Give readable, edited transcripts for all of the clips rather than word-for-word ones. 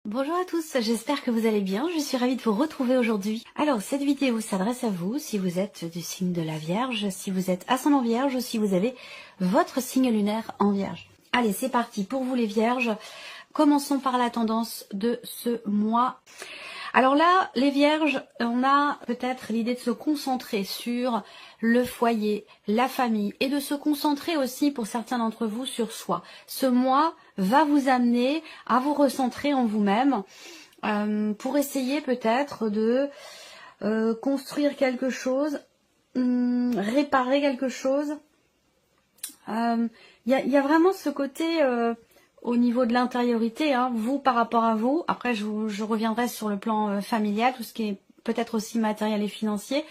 Bonjour à tous, j'espère que vous allez bien, je suis ravie de vous retrouver aujourd'hui. Alors cette vidéo s'adresse à vous si vous êtes du signe de la Vierge, si vous êtes ascendant Vierge, si vous avez votre signe lunaire en Vierge. Allez, c'est parti pour vous les Vierges. Commençons par la tendance de ce mois. Alors là, les Vierges, on a peut-être l'idée de se concentrer sur le foyer, la famille, et de se concentrer aussi pour certains d'entre vous sur soi. Ce mois va vous amener à vous recentrer en vous-même pour essayer peut-être de construire quelque chose, réparer quelque chose. Il y a vraiment ce côté au niveau de l'intériorité, hein, vous par rapport à vous. Après, je reviendrai sur le plan familial, tout ce qui est peut-être aussi matériel et financier.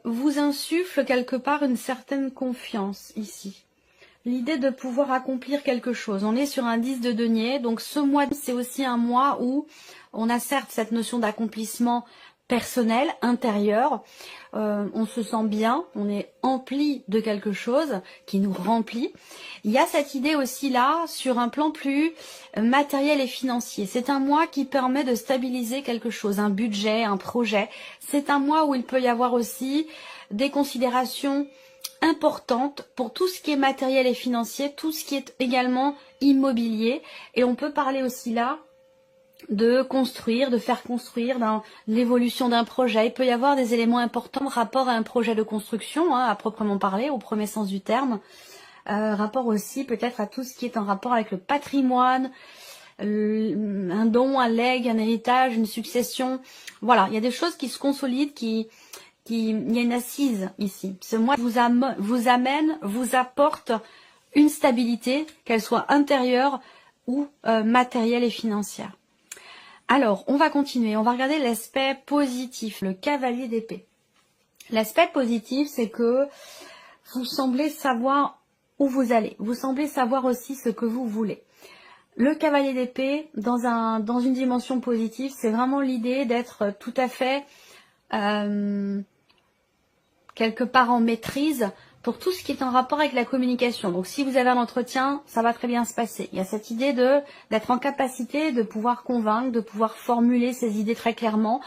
Vous insuffle quelque part une certaine confiance ici. L'idée de pouvoir accomplir quelque chose. On est sur un 10 de denier, donc ce mois, c'est aussi un mois où on a certes cette notion d'accomplissement personnel, intérieur, on se sent bien, on est empli de quelque chose qui nous remplit. Il y a cette idée aussi là sur un plan plus matériel et financier. C'est un mois qui permet de stabiliser quelque chose, un budget, un projet. C'est un mois où il peut y avoir aussi des considérations importantes pour tout ce qui est matériel et financier, tout ce qui est également immobilier. Et on peut parler aussi là de construire, de faire construire dans l'évolution d'un projet. Il peut y avoir des éléments importants rapport à un projet de construction, hein, à proprement parler, au premier sens du terme. Rapport aussi peut-être à tout ce qui est en rapport avec le patrimoine, un don, un legs, un héritage, une succession. Voilà, il y a des choses qui se consolident, il y a une assise ici. Ce mois vous amène, vous apporte une stabilité, qu'elle soit intérieure ou matérielle et financière. Alors, on va continuer, on va regarder l'aspect positif, le cavalier d'épée. L'aspect positif, c'est que vous semblez savoir où vous allez. Vous semblez savoir aussi ce que vous voulez. Le cavalier d'épée, dans une dimension positive, c'est vraiment l'idée d'être tout à fait quelque part en maîtrise pour tout ce qui est en rapport avec la communication. Donc si vous avez un entretien, ça va très bien se passer. Il y a cette idée d'être en capacité de pouvoir convaincre, de pouvoir formuler ses idées très clairement,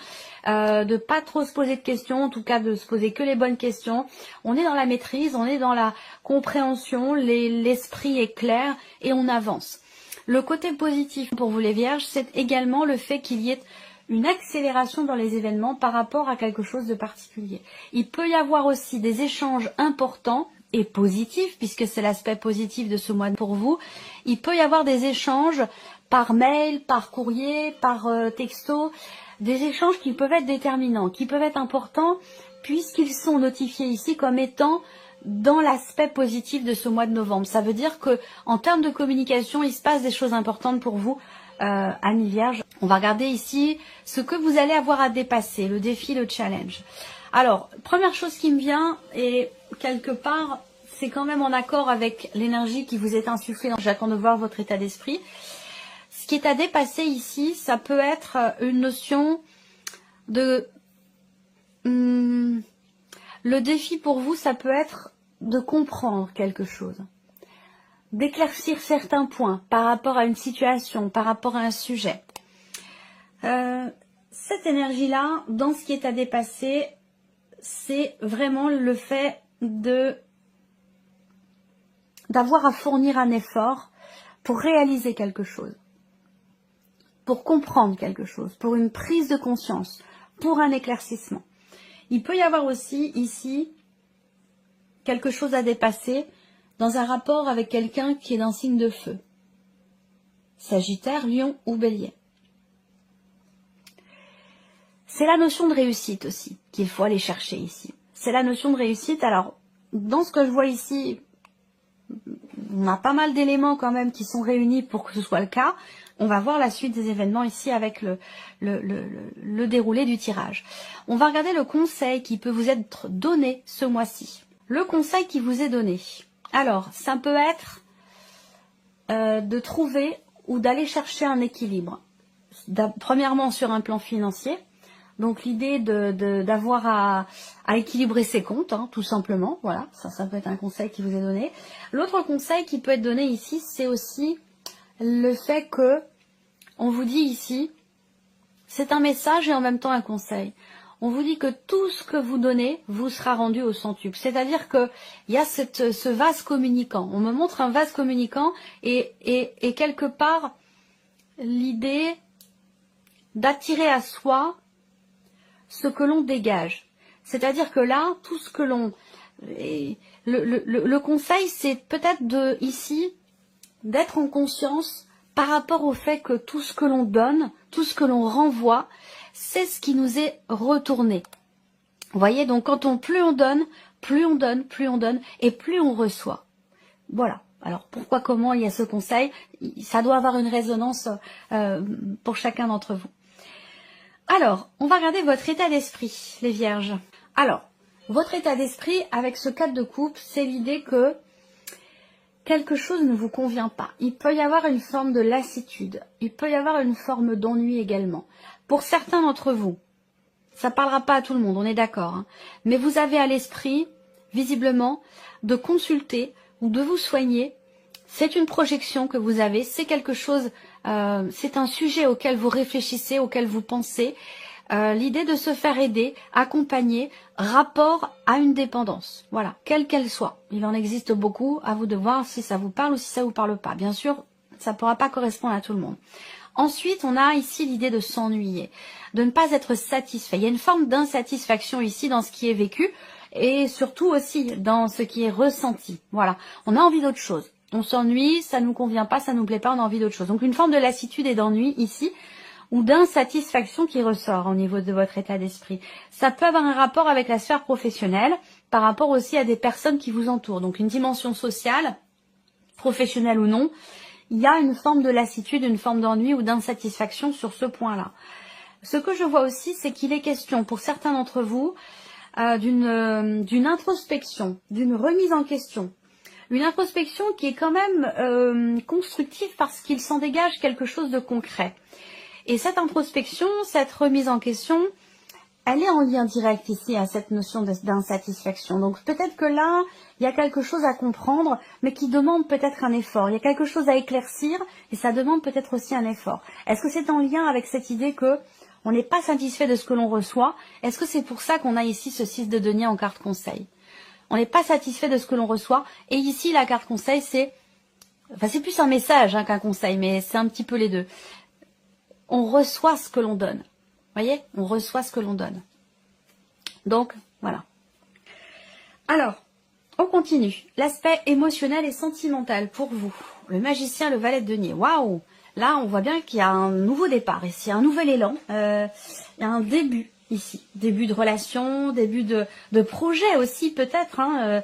de pas trop se poser de questions, en tout cas de se poser que les bonnes questions. On est dans la maîtrise, on est dans la compréhension, l'esprit est clair et on avance. Le côté positif pour vous les Vierges, c'est également le fait qu'il y ait une accélération dans les événements par rapport à quelque chose de particulier. Il peut y avoir aussi des échanges importants et positifs, puisque c'est l'aspect positif de ce mois pour vous. Il peut y avoir des échanges par mail, par courrier, par texto, des échanges qui peuvent être déterminants, qui peuvent être importants, puisqu'ils sont notifiés ici comme étant dans l'aspect positif de ce mois de novembre. Ça veut dire que en termes de communication, il se passe des choses importantes pour vous, amis Vierge. On va regarder ici ce que vous allez avoir à dépasser, le défi, le challenge. Alors, première chose qui me vient, et quelque part, c'est quand même en accord avec l'énergie qui vous est insufflée. J'attends de voir votre état d'esprit. Ce qui est à dépasser ici, ça peut être une notion de... le défi pour vous, ça peut être de comprendre quelque chose, d'éclaircir certains points par rapport à une situation, par rapport à un sujet. Cette énergie-là, dans ce qui est à dépasser, c'est vraiment le fait d'avoir à fournir un effort pour réaliser quelque chose, pour comprendre quelque chose, pour une prise de conscience, pour un éclaircissement. Il peut y avoir aussi ici quelque chose à dépasser dans un rapport avec quelqu'un qui est d'un signe de feu. Sagittaire, Lion ou Bélier. C'est la notion de réussite aussi qu'il faut aller chercher ici. C'est la notion de réussite. Alors, dans ce que je vois ici, on a pas mal d'éléments quand même qui sont réunis pour que ce soit le cas. On va voir la suite des événements ici avec le déroulé du tirage. On va regarder le conseil qui peut vous être donné ce mois-ci. Le conseil qui vous est donné. Alors, ça peut être de trouver ou d'aller chercher un équilibre. Premièrement, sur un plan financier. Donc l'idée d'avoir à équilibrer ses comptes, hein, tout simplement. Voilà, ça peut être un conseil qui vous est donné. L'autre conseil qui peut être donné ici, c'est aussi le fait que on vous dit ici, c'est un message et en même temps un conseil. On vous dit que tout ce que vous donnez vous sera rendu au centuple. C'est-à-dire qu'il y a ce vase communicant. On me montre un vase communicant et quelque part, l'idée d'attirer à soi ce que l'on dégage. C'est-à-dire que là, tout ce que l'on... Le conseil, c'est peut-être ici d'être en conscience par rapport au fait que tout ce que l'on donne, tout ce que l'on renvoie, c'est ce qui nous est retourné. Vous voyez, donc plus on donne, plus on donne, plus on donne, et plus on reçoit. Voilà. Alors, pourquoi, comment il y a ce conseil? Ça doit avoir une résonance pour chacun d'entre vous. Alors, on va regarder votre état d'esprit, les vierges. Alors, votre état d'esprit avec ce 4 de coupe, c'est l'idée que quelque chose ne vous convient pas. Il peut y avoir une forme de lassitude. Il peut y avoir une forme d'ennui également. Pour certains d'entre vous, ça ne parlera pas à tout le monde, on est d'accord. Hein, mais vous avez à l'esprit, visiblement, de consulter ou de vous soigner. C'est une projection que vous avez. C'est quelque chose, c'est un sujet auquel vous réfléchissez, auquel vous pensez. L'idée de se faire aider, accompagner, rapport à une dépendance. Voilà, quelle qu'elle soit. Il en existe beaucoup, à vous de voir si ça vous parle ou si ça vous parle pas. Bien sûr, ça ne pourra pas correspondre à tout le monde. Ensuite, on a ici l'idée de s'ennuyer, de ne pas être satisfait. Il y a une forme d'insatisfaction ici dans ce qui est vécu et surtout aussi dans ce qui est ressenti. Voilà, on a envie d'autre chose. On s'ennuie, ça ne nous convient pas, ça ne nous plaît pas, on a envie d'autre chose. Donc une forme de lassitude et d'ennui ici, ou d'insatisfaction qui ressort au niveau de votre état d'esprit. Ça peut avoir un rapport avec la sphère professionnelle, par rapport aussi à des personnes qui vous entourent. Donc une dimension sociale, professionnelle ou non, il y a une forme de lassitude, une forme d'ennui ou d'insatisfaction sur ce point-là. Ce que je vois aussi, c'est qu'il est question pour certains d'entre vous d'une introspection, d'une remise en question. Une introspection qui est quand même constructive parce qu'il s'en dégage quelque chose de concret. Et cette introspection, cette remise en question, elle est en lien direct ici à cette notion d'insatisfaction. Donc peut-être que là, il y a quelque chose à comprendre, mais qui demande peut-être un effort. Il y a quelque chose à éclaircir et ça demande peut-être aussi un effort. Est-ce que c'est en lien avec cette idée que on n'est pas satisfait de ce que l'on reçoit? Est-ce que c'est pour ça qu'on a ici ce 6 de denier en carte conseil? On n'est pas satisfait de ce que l'on reçoit. Et ici, la carte conseil, c'est... Enfin, c'est plus un message qu'un conseil, mais c'est un petit peu les deux. On reçoit ce que l'on donne. Vous voyez? On reçoit ce que l'on donne. Donc, voilà. Alors, on continue. L'aspect émotionnel et sentimental pour vous. Le magicien, le valet de denier. Waouh! Là, on voit bien qu'il y a un nouveau départ ici, un nouvel élan. Il y a un début ici. Début de relation, début de projet aussi peut-être. Hein,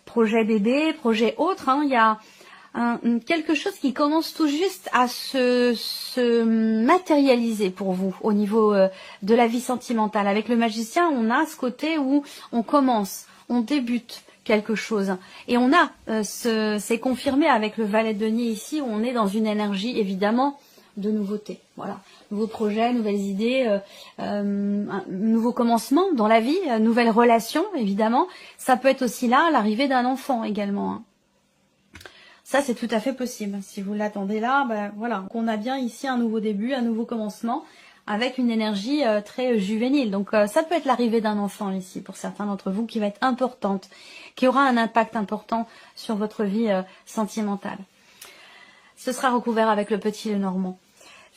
projet bébé, projet autre. Hein, il y a quelque chose qui commence tout juste à se matérialiser pour vous au niveau de la vie sentimentale. Avec le magicien, on a ce côté où on commence, on débute quelque chose. Et on a, c'est confirmé avec le valet de denier ici, où on est dans une énergie évidemment de nouveauté. Voilà, nouveaux projets, nouvelles idées, un nouveau commencement dans la vie, nouvelles relations évidemment. Ça peut être aussi là l'arrivée d'un enfant également. Hein. Ça, c'est tout à fait possible. Si vous l'attendez là, ben voilà, on a bien ici un nouveau début, un nouveau commencement, avec une énergie très juvénile. Donc, ça peut être l'arrivée d'un enfant ici, pour certains d'entre vous, qui va être importante, qui aura un impact important sur votre vie sentimentale. Ce sera recouvert avec le petit Lenormand.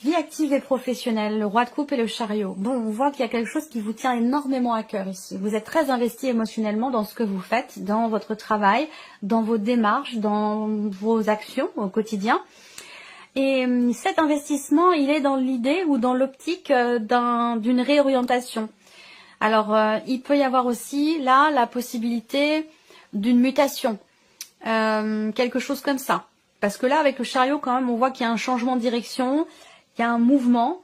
Vie active et professionnelle, le roi de coupe et le chariot. Bon, on voit qu'il y a quelque chose qui vous tient énormément à cœur ici. Vous êtes très investi émotionnellement dans ce que vous faites, dans votre travail, dans vos démarches, dans vos actions au quotidien. Et cet investissement, il est dans l'idée ou dans l'optique d'une réorientation. Alors, il peut y avoir aussi là la possibilité d'une mutation, quelque chose comme ça. Parce que là, avec le chariot, quand même, on voit qu'il y a un changement de direction. Il y a un mouvement,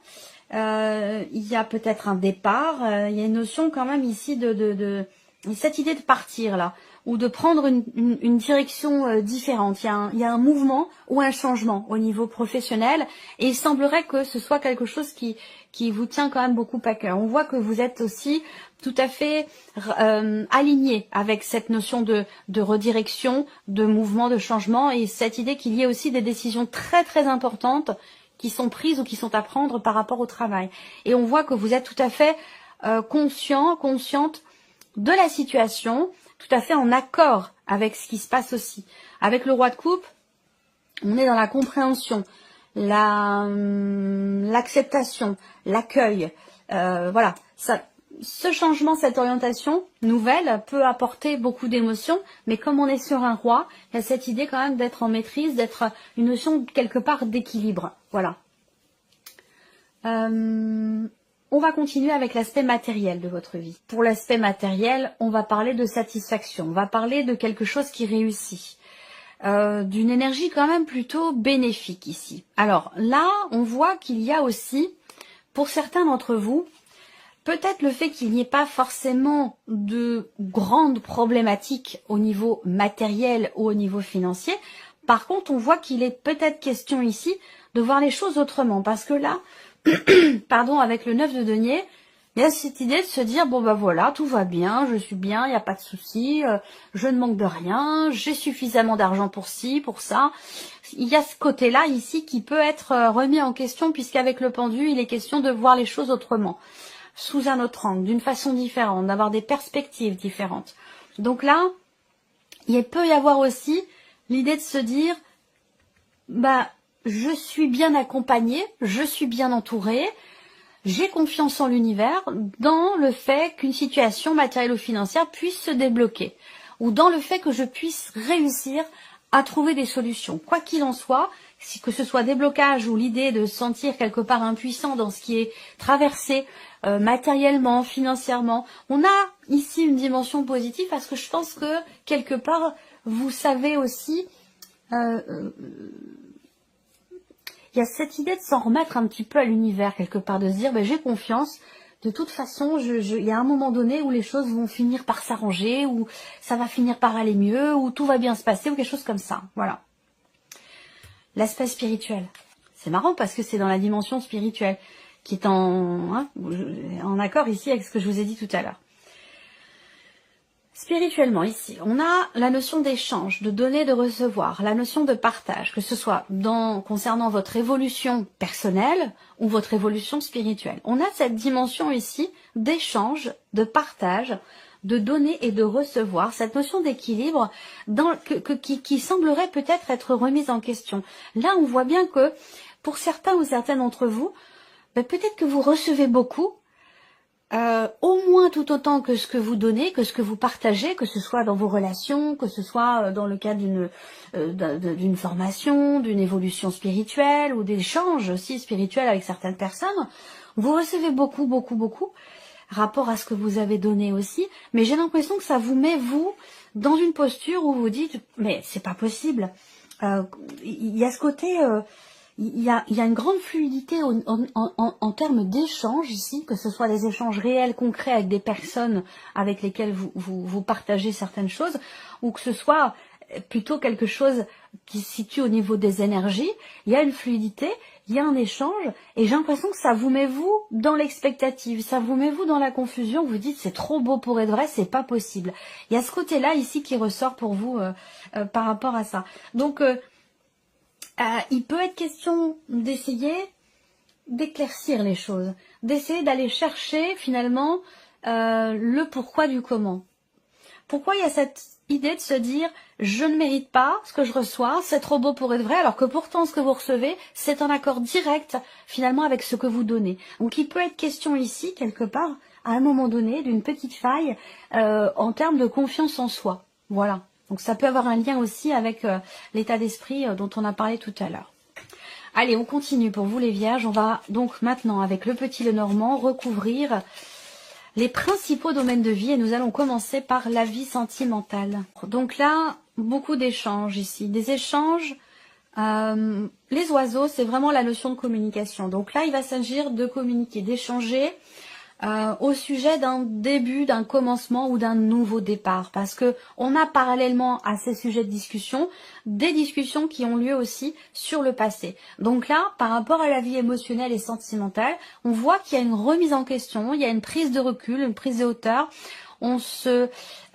il y a peut-être un départ, il y a une notion quand même ici de cette idée de partir là, ou de prendre une direction différente. Il y a un mouvement ou un changement au niveau professionnel et il semblerait que ce soit quelque chose qui vous tient quand même beaucoup à cœur. On voit que vous êtes aussi tout à fait aligné avec cette notion de redirection, de mouvement, de changement et cette idée qu'il y ait aussi des décisions très très importantes qui sont prises ou qui sont à prendre par rapport au travail. Et on voit que vous êtes tout à fait consciente de la situation, tout à fait en accord avec ce qui se passe aussi. Avec le roi de coupe, on est dans la compréhension, l'acceptation, l'accueil. Voilà, ce changement, cette orientation nouvelle peut apporter beaucoup d'émotions, mais comme on est sur un roi, il y a cette idée quand même d'être en maîtrise, d'être une notion quelque part d'équilibre. Voilà. On va continuer avec l'aspect matériel de votre vie. Pour l'aspect matériel, on va parler de satisfaction, on va parler de quelque chose qui réussit. D'une énergie quand même plutôt bénéfique ici. Alors là, on voit qu'il y a aussi, pour certains d'entre vous, peut-être le fait qu'il n'y ait pas forcément de grandes problématiques au niveau matériel ou au niveau financier. Par contre, on voit qu'il est peut-être question ici de voir les choses autrement. Parce que là, pardon, avec le 9 de denier, il y a cette idée de se dire, bon ben voilà, tout va bien, je suis bien, il n'y a pas de souci, je ne manque de rien, j'ai suffisamment d'argent pour ci, pour ça. Il y a ce côté-là ici qui peut être remis en question, puisqu'avec le pendu, il est question de voir les choses autrement, sous un autre angle, d'une façon différente, d'avoir des perspectives différentes. Donc là, il peut y avoir aussi l'idée de se dire, bah, je suis bien accompagnée, je suis bien entourée, j'ai confiance en l'univers dans le fait qu'une situation matérielle ou financière puisse se débloquer, ou dans le fait que je puisse réussir à trouver des solutions. Quoi qu'il en soit, que ce soit des blocages ou l'idée de se sentir quelque part impuissant dans ce qui est traversé matériellement, financièrement, on a ici une dimension positive parce que je pense que quelque part, vous savez aussi... il y a cette idée de s'en remettre un petit peu à l'univers quelque part, de se dire ben, j'ai confiance, de toute façon il y a un moment donné où les choses vont finir par s'arranger, où ça va finir par aller mieux, où tout va bien se passer, ou quelque chose comme ça, voilà. L'aspect spirituel, c'est marrant parce que c'est dans la dimension spirituelle, qui est en accord ici avec ce que je vous ai dit tout à l'heure. Spirituellement, ici, on a la notion d'échange, de donner, de recevoir, la notion de partage, que ce soit concernant votre évolution personnelle ou votre évolution spirituelle. On a cette dimension ici d'échange, de partage, de donner et de recevoir, cette notion d'équilibre qui semblerait peut-être être remise en question. Là, on voit bien que pour certains ou certaines d'entre vous, peut-être que vous recevez beaucoup, au moins tout autant que ce que vous donnez, que ce que vous partagez, que ce soit dans vos relations, que ce soit dans le cadre d'une formation, d'une évolution spirituelle ou d'échanges aussi spirituels avec certaines personnes. Vous recevez beaucoup, beaucoup, beaucoup, rapport à ce que vous avez donné aussi, mais j'ai l'impression que ça vous met, vous, dans une posture où vous dites, mais c'est pas possible. Il y a ce côté... Il y a une grande fluidité en termes d'échanges ici, que ce soit des échanges réels, concrets avec des personnes avec lesquelles vous partagez certaines choses, ou que ce soit plutôt quelque chose qui se situe au niveau des énergies. Il y a une fluidité, il y a un échange, et j'ai l'impression que ça vous met vous dans l'expectative, ça vous met vous dans la confusion, vous dites c'est trop beau pour être vrai, c'est pas possible. Il y a ce côté-là ici qui ressort pour vous par rapport à ça. Donc... il peut être question d'essayer d'éclaircir les choses, d'essayer d'aller chercher finalement le pourquoi du comment. Pourquoi il y a cette idée de se dire je ne mérite pas ce que je reçois, c'est trop beau pour être vrai, alors que pourtant ce que vous recevez, c'est en accord direct finalement avec ce que vous donnez. Donc il peut être question ici, quelque part, à un moment donné, d'une petite faille en termes de confiance en soi. Voilà. Donc ça peut avoir un lien aussi avec l'état d'esprit dont on a parlé tout à l'heure. Allez, on continue pour vous les vierges. On va donc maintenant, avec le petit Lenormand, recouvrir les principaux domaines de vie et nous allons commencer par la vie sentimentale. Donc là, beaucoup d'échanges ici. Des échanges, les oiseaux, c'est vraiment la notion de communication. Donc là, il va s'agir de communiquer, d'échanger au sujet d'un début, d'un commencement ou d'un nouveau départ. Parce que on a parallèlement à ces sujets de discussion, des discussions qui ont lieu aussi sur le passé. Donc là, par rapport à la vie émotionnelle et sentimentale, on voit qu'il y a une remise en question, il y a une prise de recul, une prise de hauteur. Il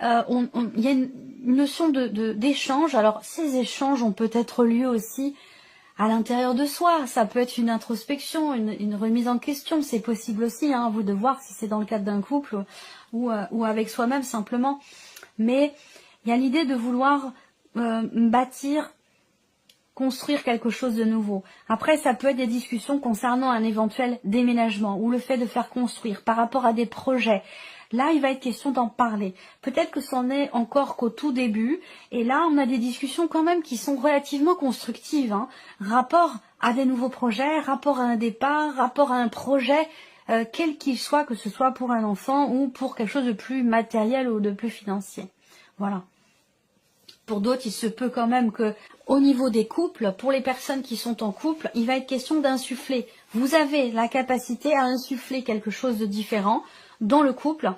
y a une notion d'échange. Alors ces échanges ont peut-être lieu aussi à l'intérieur de soi. Ça peut être une introspection, une remise en question. C'est possible aussi, hein, à vous de voir si c'est dans le cadre d'un couple ou avec soi-même simplement. Mais il y a l'idée de vouloir bâtir, construire quelque chose de nouveau. Après, ça peut être des discussions concernant un éventuel déménagement ou le fait de faire construire par rapport à des projets. Là, il va être question d'en parler. Peut-être que c'en est encore qu'au tout début. Et là, on a des discussions quand même qui sont relativement constructives. Hein. Rapport à des nouveaux projets, rapport à un départ, rapport à un projet, quel qu'il soit, que ce soit pour un enfant ou pour quelque chose de plus matériel ou de plus financier. Voilà. Pour d'autres, il se peut quand même que, au niveau des couples, pour les personnes qui sont en couple, il va être question d'insuffler. Vous avez la capacité à insuffler quelque chose de différent dans le couple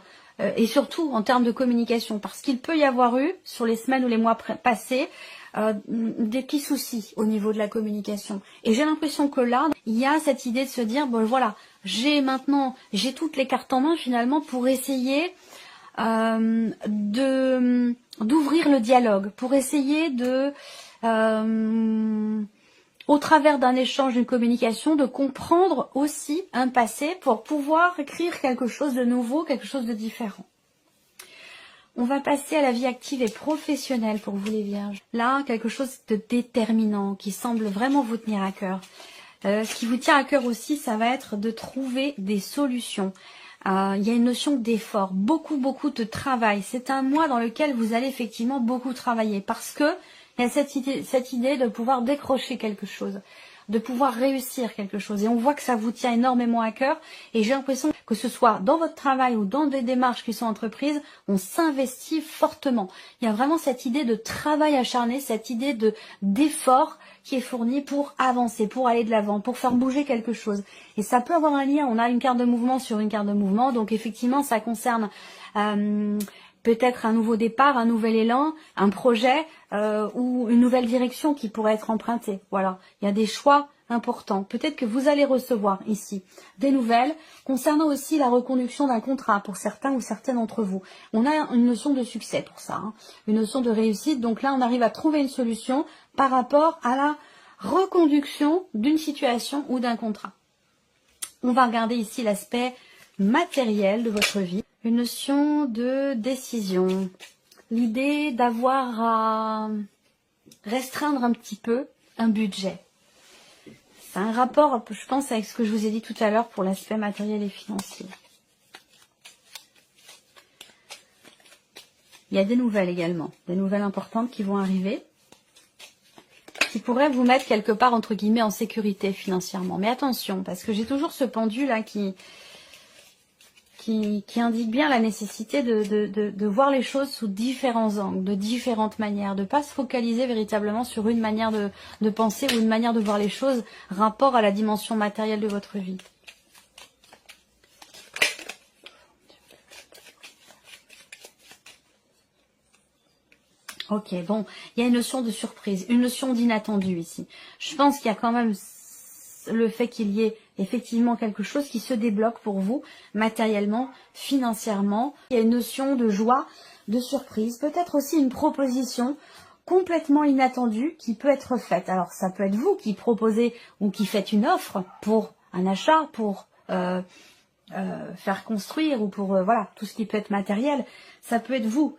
et surtout en termes de communication. Parce qu'il peut y avoir eu, sur les semaines ou les mois passés, des petits soucis au niveau de la communication. Et j'ai l'impression que là, il y a cette idée de se dire, bon voilà, j'ai toutes les cartes en main finalement pour essayer d'ouvrir le dialogue, pour essayer de, au travers d'un échange, d'une communication, de comprendre aussi un passé pour pouvoir écrire quelque chose de nouveau, quelque chose de différent. On va passer à la vie active et professionnelle pour vous les vierges. Là, quelque chose de déterminant qui semble vraiment vous tenir à cœur. Ce qui vous tient à cœur aussi, ça va être de trouver des solutions. Il y a une notion d'effort, beaucoup de travail. C'est un mois dans lequel vous allez effectivement beaucoup travailler parce que il y a cette idée de pouvoir décrocher quelque chose, de pouvoir réussir quelque chose. Et on voit que ça vous tient énormément à cœur. Et j'ai l'impression que ce soit dans votre travail ou dans des démarches qui sont entreprises, on s'investit fortement. Il y a vraiment cette idée de travail acharné, cette idée d'effort qui est fourni pour avancer, pour aller de l'avant, pour faire bouger quelque chose. Et ça peut avoir un lien, on a une carte de mouvement sur une carte de mouvement, donc effectivement ça concerne peut-être un nouveau départ, un nouvel élan, un projet ou une nouvelle direction qui pourrait être empruntée. Voilà, il y a des choix importants. Peut-être que vous allez recevoir ici des nouvelles concernant aussi la reconduction d'un contrat pour certains ou certaines d'entre vous. On a une notion de succès pour ça, hein, une notion de réussite. Donc là, on arrive à trouver une solution par rapport à la reconduction d'une situation ou d'un contrat. On va regarder ici l'aspect matériel de votre vie. Une notion de décision. L'idée d'avoir à restreindre un petit peu un budget. C'est un rapport, je pense, avec ce que je vous ai dit tout à l'heure pour l'aspect matériel et financier. Il y a des nouvelles également, des nouvelles importantes qui vont arriver, qui pourraient vous mettre quelque part, entre guillemets, en sécurité financièrement. Mais attention, parce que j'ai toujours ce pendule là qui indique bien la nécessité de voir les choses sous différents angles, de différentes manières, de ne pas se focaliser véritablement sur une manière de penser ou une manière de voir les choses rapport à la dimension matérielle de votre vie. Ok, bon, il y a une notion de surprise, une notion d'inattendu ici. Je pense qu'il y a quand même le fait qu'il y ait effectivement quelque chose qui se débloque pour vous, matériellement, financièrement. Il y a une notion de joie, de surprise, peut-être aussi une proposition complètement inattendue qui peut être faite. Alors, ça peut être vous qui proposez ou qui faites une offre pour un achat, pour faire construire ou pour voilà tout ce qui peut être matériel. Ça peut être vous.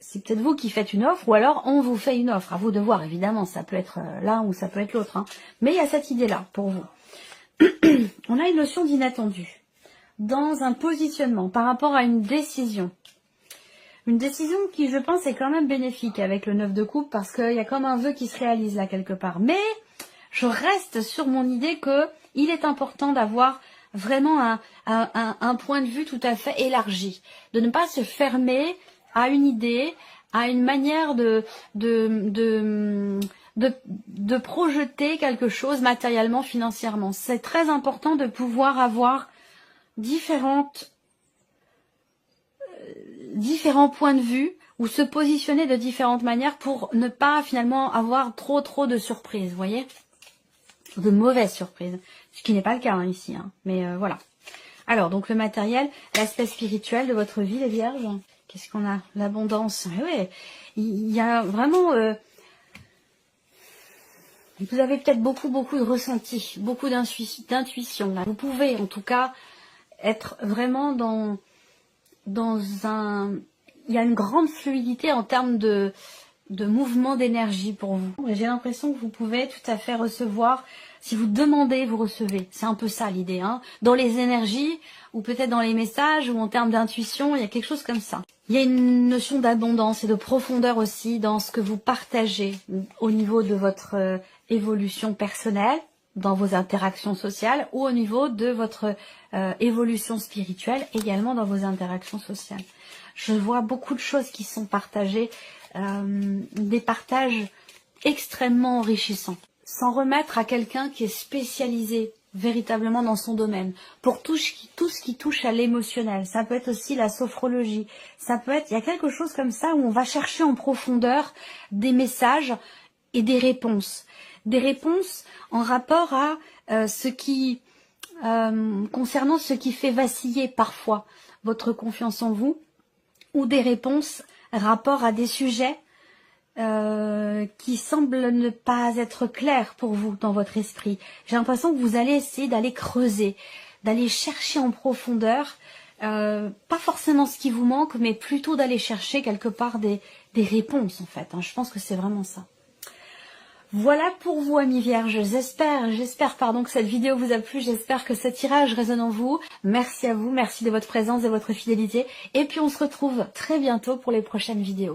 C'est peut-être vous qui faites une offre ou alors on vous fait une offre. À vous de voir, évidemment. Ça peut être l'un ou ça peut être l'autre. Hein. Mais il y a cette idée-là pour vous. On a une notion d'inattendu dans un positionnement par rapport à une décision. Une décision qui, je pense, est quand même bénéfique avec le 9 de coupe parce qu'il y a comme un vœu qui se réalise là quelque part. Mais je reste sur mon idée qu'il est important d'avoir vraiment un point de vue tout à fait élargi. De ne pas se fermer à une idée, à une manière de projeter quelque chose matériellement, financièrement. C'est très important de pouvoir avoir différents points de vue ou se positionner de différentes manières pour ne pas finalement avoir trop de surprises, vous voyez, de mauvaises surprises, ce qui n'est pas le cas hein, ici, hein. Mais voilà. Alors, donc le matériel, l'aspect spirituel de votre vie, les vierges. Qu'est-ce qu'on a? L'abondance. Oui, il y a vraiment Vous avez peut-être beaucoup de ressenti, beaucoup d'intuition. Vous pouvez en tout cas être vraiment dans un... Il y a une grande fluidité en termes de mouvement d'énergie pour vous. J'ai l'impression que vous pouvez tout à fait recevoir, si vous demandez, vous recevez. C'est un peu ça l'idée, hein. Dans les énergies, ou peut-être dans les messages, ou en termes d'intuition, il y a quelque chose comme ça. Il y a une notion d'abondance et de profondeur aussi dans ce que vous partagez au niveau de votre évolution personnelle, dans vos interactions sociales, ou au niveau de votre évolution spirituelle, également dans vos interactions sociales. Je vois beaucoup de choses qui sont partagées, des partages extrêmement enrichissants. S'en remettre à quelqu'un qui est spécialisé véritablement dans son domaine, pour tout ce qui touche à l'émotionnel. Ça peut être aussi la sophrologie, ça peut être, il y a quelque chose comme ça où on va chercher en profondeur des messages et des réponses. Des réponses en rapport à concernant ce qui fait vaciller parfois votre confiance en vous, ou des réponses rapport à des sujets qui semblent ne pas être clairs pour vous dans votre esprit. J'ai l'impression que vous allez essayer d'aller creuser, d'aller chercher en profondeur, pas forcément ce qui vous manque, mais plutôt d'aller chercher quelque part des réponses en fait. Hein. Je pense que c'est vraiment ça. Voilà pour vous, amis vierges. J'espère que cette vidéo vous a plu. J'espère que ce tirage résonne en vous. Merci à vous, merci de votre présence et de votre fidélité. Et puis on se retrouve très bientôt pour les prochaines vidéos.